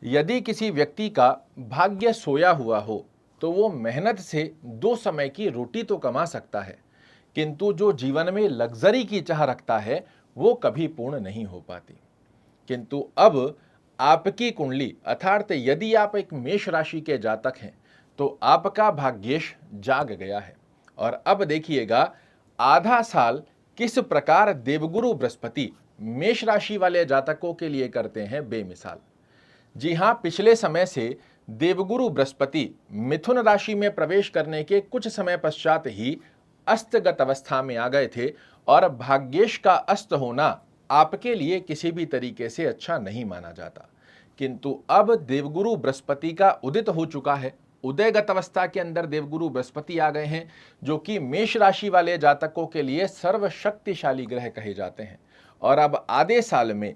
यदि किसी व्यक्ति का भाग्य सोया हुआ हो तो वो मेहनत से 2 समय की रोटी तो कमा सकता है, किंतु जो जीवन में लग्जरी की चाह रखता है वो कभी पूर्ण नहीं हो पाती। किंतु अब आपकी कुंडली अर्थात यदि आप एक मेष राशि के जातक हैं तो आपका भाग्येश जाग गया है। और अब देखिएगा आधा साल किस प्रकार देवगुरु बृहस्पति मेष राशि वाले जातकों के लिए करते हैं बेमिसाल। जी हां, पिछले समय से देवगुरु बृहस्पति मिथुन राशि में प्रवेश करने के कुछ समय पश्चात ही अस्तगत अवस्था में आ गए थे और भाग्येश का अस्त होना आपके लिए किसी भी तरीके से अच्छा नहीं माना जाता। किंतु अब देवगुरु बृहस्पति का उदित हो चुका है, उदयगत अवस्था के अंदर देवगुरु बृहस्पति आ गए हैं, जो कि मेष राशि वाले जातकों के लिए सर्वशक्तिशाली ग्रह कहे जाते हैं। और अब आधे साल में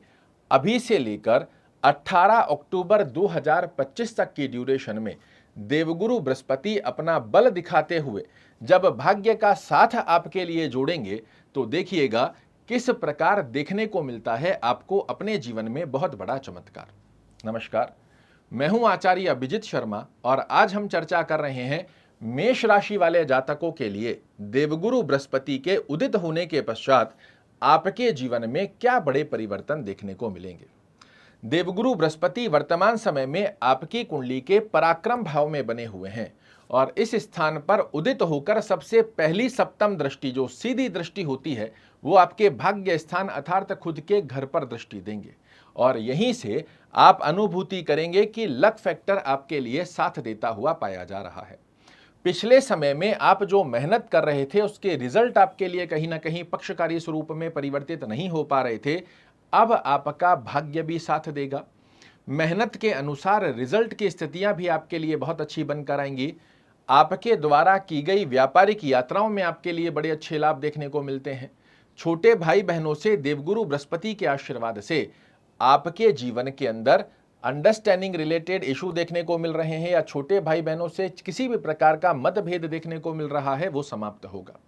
अभी से लेकर 18 अक्टूबर 2025 तक की ड्यूरेशन में देवगुरु बृहस्पति अपना बल दिखाते हुए जब भाग्य का साथ आपके लिए जोड़ेंगे तो देखिएगा किस प्रकार देखने को मिलता है आपको अपने जीवन में बहुत बड़ा चमत्कार। नमस्कार, मैं हूं आचार्य अभिजीत शर्मा और आज हम चर्चा कर रहे हैं मेष राशि वाले जातकों के लिए देवगुरु बृहस्पति के उदित होने के पश्चात आपके जीवन में क्या बड़े परिवर्तन देखने को मिलेंगे। देवगुरु बृहस्पति वर्तमान समय में आपकी कुंडली के पराक्रम भाव में बने हुए हैं और इस स्थान पर उदित होकर सबसे पहली सप्तम दृष्टि जो सीधी दृष्टि होती है वो आपके भाग्य स्थान अर्थात खुद के घर पर दृष्टि देंगे और यहीं से आप अनुभूति करेंगे कि लक फैक्टर आपके लिए साथ देता हुआ पाया जा रहा है। पिछले समय में आप जो मेहनत कर रहे थे उसके रिजल्ट आपके लिए कहीं ना कहीं पक्षकारी स्वरूप में परिवर्तित नहीं हो पा रहे थे, अब आपका भाग्य भी साथ देगा। मेहनत के अनुसार रिजल्ट की स्थितियां भी आपके लिए बहुत अच्छी बनकर आएंगी। आपके द्वारा की गई व्यापारिक यात्राओं में आपके लिए बड़े अच्छे लाभ देखने को मिलते हैं। छोटे भाई बहनों से देवगुरु बृहस्पति के आशीर्वाद से आपके जीवन के अंदर अंडरस्टैंडिंग रिलेटेड इशू देखने को मिल रहे हैं या छोटे भाई बहनों से किसी भी प्रकार का मतभेद देखने को मिल रहा है वो समाप्त होगा।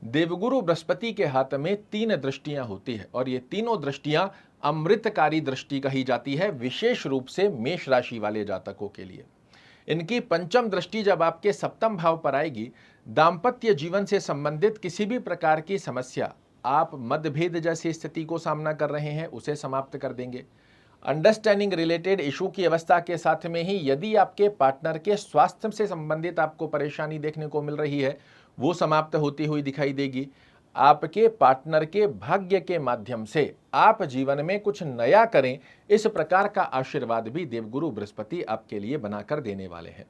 देवगुरु बृहस्पति के हाथ में 3 दृष्टियां होती है और ये तीनों दृष्टियां अमृतकारी दृष्टि कही जाती है, विशेष रूप से मेष राशि वाले जातकों के लिए। इनकी पंचम दृष्टि जब आपके सप्तम भाव पर आएगी, दाम्पत्य जीवन से संबंधित किसी भी प्रकार की समस्या, आप मतभेद जैसी स्थिति को सामना कर रहे हैं उसे समाप्त कर देंगे। अंडरस्टैंडिंग रिलेटेड इशू की अवस्था के साथ में ही यदि आपके पार्टनर के स्वास्थ्य से संबंधित आपको परेशानी देखने को मिल रही है वो समाप्त होती हुई दिखाई देगी। आपके पार्टनर के भाग्य के माध्यम से आप जीवन में कुछ नया करें, इस प्रकार का आशीर्वाद भी देवगुरु बृहस्पति आपके लिए बनाकर देने वाले हैं।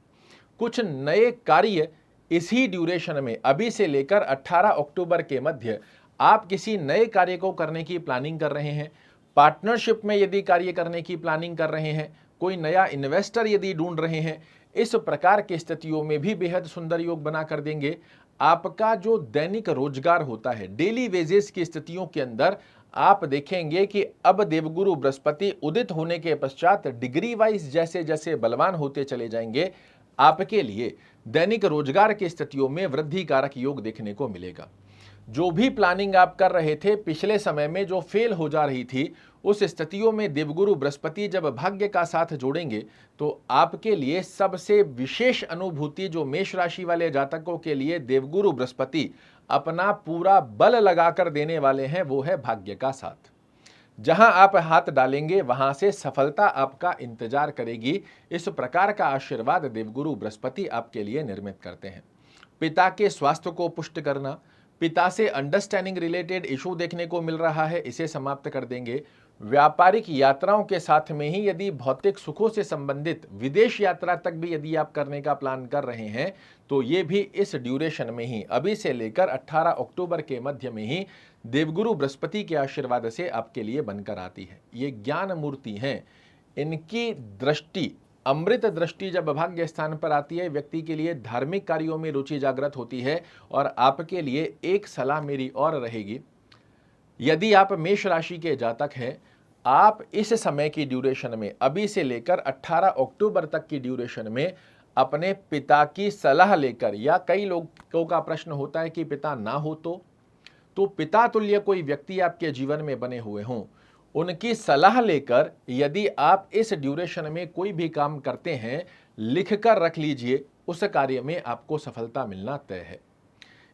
कुछ नए कार्य इसी ड्यूरेशन में अभी से लेकर 18 अक्टूबर के मध्य आप किसी नए कार्य को करने की प्लानिंग कर रहे हैं, पार्टनरशिप में यदि कार्य करने की प्लानिंग कर रहे हैं, कोई नया इन्वेस्टर यदि ढूंढ रहे हैं, इस प्रकार की स्थितियों में भी बेहद सुंदर योग बना कर देंगे। आपका जो दैनिक रोजगार होता है, डेली वेजेस की स्थितियों के अंदर आप देखेंगे कि अब देवगुरु बृहस्पति उदित होने के पश्चात डिग्री वाइज जैसे जैसे बलवान होते चले जाएंगे, आपके लिए दैनिक रोजगार की स्थितियों में वृद्धि कारक योग देखने को मिलेगा। जो भी प्लानिंग आप कर रहे थे पिछले समय में जो फेल हो जा रही थी, उस स्थितियों में देवगुरु बृहस्पति जब भाग्य का साथ जोड़ेंगे तो आपके लिए सबसे विशेष अनुभूति जो मेष राशि वाले जातकों के लिए देवगुरु बृहस्पति अपना पूरा बल लगाकर देने वाले हैं वो है भाग्य का साथ। जहां आप हाथ डालेंगे वहां से सफलता आपका इंतजार करेगी। इस प्रकार का आशीर्वाद देवगुरु बृहस्पति आपके लिए निर्मित करते हैं। पिता के स्वास्थ्य को पुष्ट करना, पिता से अंडरस्टैंडिंग रिलेटेड इशू देखने को मिल रहा है, इसे समाप्त कर देंगे। व्यापारिक यात्राओं के साथ में ही यदि भौतिक सुखों से संबंधित विदेश यात्रा तक भी यदि आप करने का प्लान कर रहे हैं तो ये भी इस ड्यूरेशन में ही अभी से लेकर 18 अक्टूबर के मध्य में ही देवगुरु बृहस्पति के आशीर्वाद से आपके लिए बनकर आती है। ये ज्ञान मूर्ति हैं, इनकी दृष्टि अमृत दृष्टि जब भाग्य स्थान पर आती है व्यक्ति के लिए धार्मिक कार्यों में रुचि जागृत होती है। और आपके लिए एक सलाह मेरी और रहेगी, यदि आप मेष राशि के जातक हैं, आप इस समय की ड्यूरेशन में अभी से लेकर 18 अक्टूबर तक की ड्यूरेशन में अपने पिता की सलाह लेकर, या कई लोगों का प्रश्न होता है कि पिता ना हो तो पिता तुल्य कोई व्यक्ति आपके जीवन में बने हुए हों, उनकी सलाह लेकर यदि आप इस ड्यूरेशन में कोई भी काम करते हैं, लिख कर रख लीजिए, उस कार्य में आपको सफलता मिलना तय है।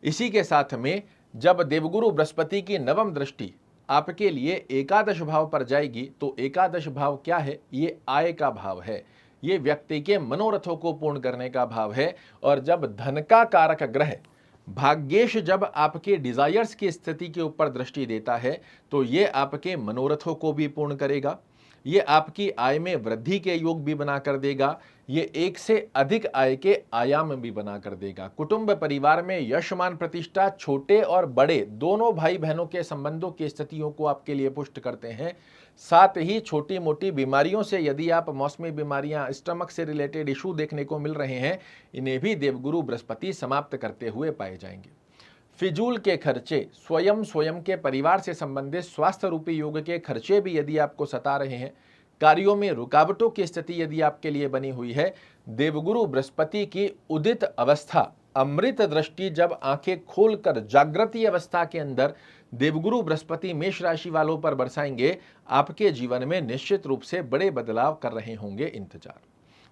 इसी के साथ में जब देवगुरु बृहस्पति की नवम दृष्टि आपके लिए एकादश भाव पर जाएगी, तो एकादश भाव क्या है? ये आय का भाव है, ये व्यक्ति के मनोरथों को पूर्ण करने का भाव है। और जब धन का कारक ग्रह भाग्येश जब आपके डिजायर्स की स्थिति के ऊपर दृष्टि देता है, तो ये आपके मनोरथों को भी पूर्ण करेगा, ये आपकी आय में वृद्धि के योग भी बना कर देगा, ये एक से अधिक आय के आयाम भी बना कर देगा। कुटुंब परिवार में यश मान प्रतिष्ठा, छोटे और बड़े दोनों भाई बहनों के संबंधों की स्थितियों को आपके लिए पुष्ट करते हैं। साथ ही छोटी मोटी बीमारियों से यदि आप मौसमी बीमारियां, स्टमक से रिलेटेड इशू देखने को मिल रहे हैं, इन्हें भी देवगुरु बृहस्पति समाप्त करते हुए पाए जाएंगे। फिजूल के खर्चे, स्वयं के परिवार से संबंधित स्वास्थ्य रूपी योग के खर्चे भी यदि आपको सता रहे हैं, कार्यों में रुकावटों की स्थिति यदि आपके लिए बनी हुई है, देवगुरु बृहस्पति की उदित अवस्था, अमृत दृष्टि जब आंखें खोलकर जागृति अवस्था के अंदर देवगुरु बृहस्पति मेष राशि वालों पर बरसाएंगे, आपके जीवन में निश्चित रूप से बड़े बदलाव कर रहे होंगे इंतजार।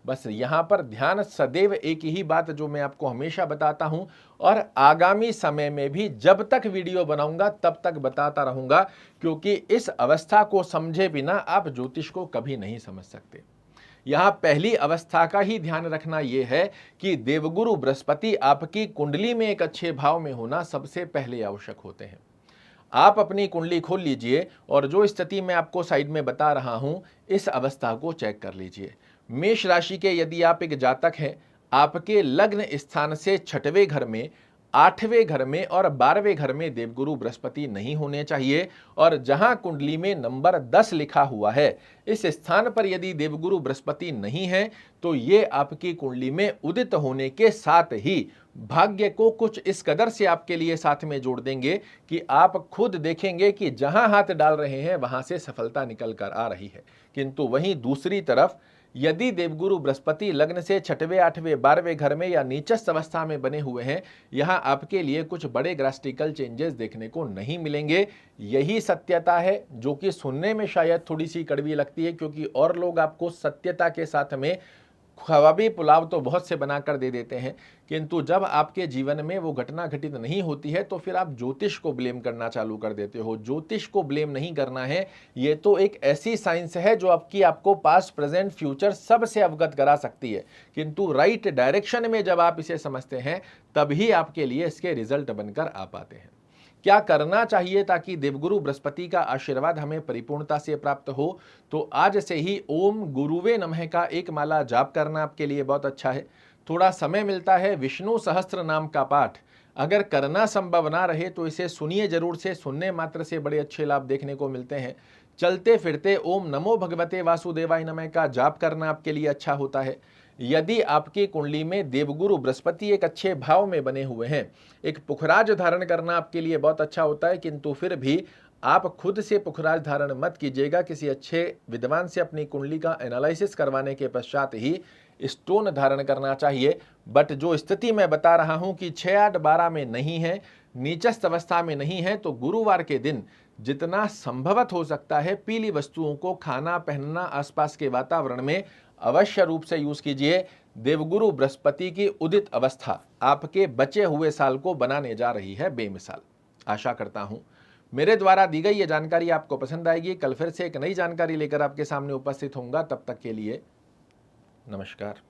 बस यहां पर ध्यान सदैव एक ही बात जो मैं आपको हमेशा बताता हूं, और आगामी समय में भी जब तक वीडियो बनाऊंगा तब तक बताता रहूंगा, क्योंकि इस अवस्था को समझे बिना आप ज्योतिष को कभी नहीं समझ सकते। यहां पहली अवस्था का ही ध्यान रखना यह है कि देवगुरु बृहस्पति आपकी कुंडली में एक अच्छे भाव में होना सबसे पहले आवश्यक होते हैं। आप अपनी कुंडली खोल लीजिए और जो स्थिति मैं आपको साइड में बता रहा हूं, इस अवस्था को चेक कर लीजिए। मेष राशि के यदि आप एक जातक हैं, आपके लग्न स्थान से 6वें घर में, 8वें घर में और 12वें घर में देवगुरु बृहस्पति नहीं होने चाहिए। और जहां कुंडली में नंबर 10 लिखा हुआ है, इस स्थान पर यदि देवगुरु बृहस्पति नहीं है, तो ये आपकी कुंडली में उदित होने के साथ ही भाग्य को कुछ इस कदर से आपके लिए साथ में जोड़ देंगे कि आप खुद देखेंगे कि जहां हाथ डाल रहे हैं वहां से सफलता निकल कर आ रही है। किंतु वहीं दूसरी तरफ यदि देवगुरु बृहस्पति लग्न से 6वें, 8वें, 12वें घर में या नीचस्थ अवस्था में बने हुए हैं, यहां आपके लिए कुछ बड़े ड्रास्टिकल चेंजेस देखने को नहीं मिलेंगे। यही सत्यता है जो कि सुनने में शायद थोड़ी सी कड़वी लगती है, क्योंकि और लोग आपको सत्यता के साथ में खवाबी पुलाव तो बहुत से बनाकर दे देते हैं, किंतु जब आपके जीवन में वो घटना घटित नहीं होती है तो फिर आप ज्योतिष को ब्लेम करना चालू कर देते हो। ज्योतिष को ब्लेम नहीं करना है, ये तो एक ऐसी साइंस है जो आपको पास्ट, प्रेजेंट, फ्यूचर सब से अवगत करा सकती है, किंतु राइट डायरेक्शन में जब आप इसे समझते हैं तभी आपके लिए इसके रिजल्ट बनकर आ पाते हैं। क्या करना चाहिए ताकि देवगुरु बृहस्पति का आशीर्वाद हमें परिपूर्णता से प्राप्त हो? तो आज से ही ओम गुरुवे नमः का एक माला जाप करना आपके लिए बहुत अच्छा है। थोड़ा समय मिलता है, विष्णु सहस्त्र नाम का पाठ अगर करना संभव ना रहे तो इसे सुनिए जरूर से, सुनने मात्र से बड़े अच्छे लाभ देखने को मिलते हैं। चलते फिरते ओम नमो भगवते वासुदेवाय नमः का जाप करना आपके लिए अच्छा होता है। यदि आपकी कुंडली में देवगुरु बृहस्पति एक अच्छे भाव में बने हुए हैं, एक पुखराज धारण करना आपके लिए बहुत अच्छा होता है, किंतु फिर भी आप खुद से पुखराज धारण मत कीजिएगा। किसी अच्छे विद्वान से अपनी कुंडली का एनालिसिस करवाने के पश्चात ही स्टोन धारण करना चाहिए। बट जो स्थिति मैं बता रहा हूं कि 6, 8, 12 में नहीं है, नीचस्थ अवस्था में नहीं है, तो गुरुवार के दिन जितना संभवत हो सकता है पीली वस्तुओं को खाना, पहनना, आसपास के वातावरण में अवश्य रूप से यूज कीजिए। देवगुरु बृहस्पति की उदित अवस्था आपके बचे हुए साल को बनाने जा रही है बेमिसाल। आशा करता हूं मेरे द्वारा दी गई ये जानकारी आपको पसंद आएगी। कल फिर से एक नई जानकारी लेकर आपके सामने उपस्थित होऊंगा। तब तक के लिए नमस्कार।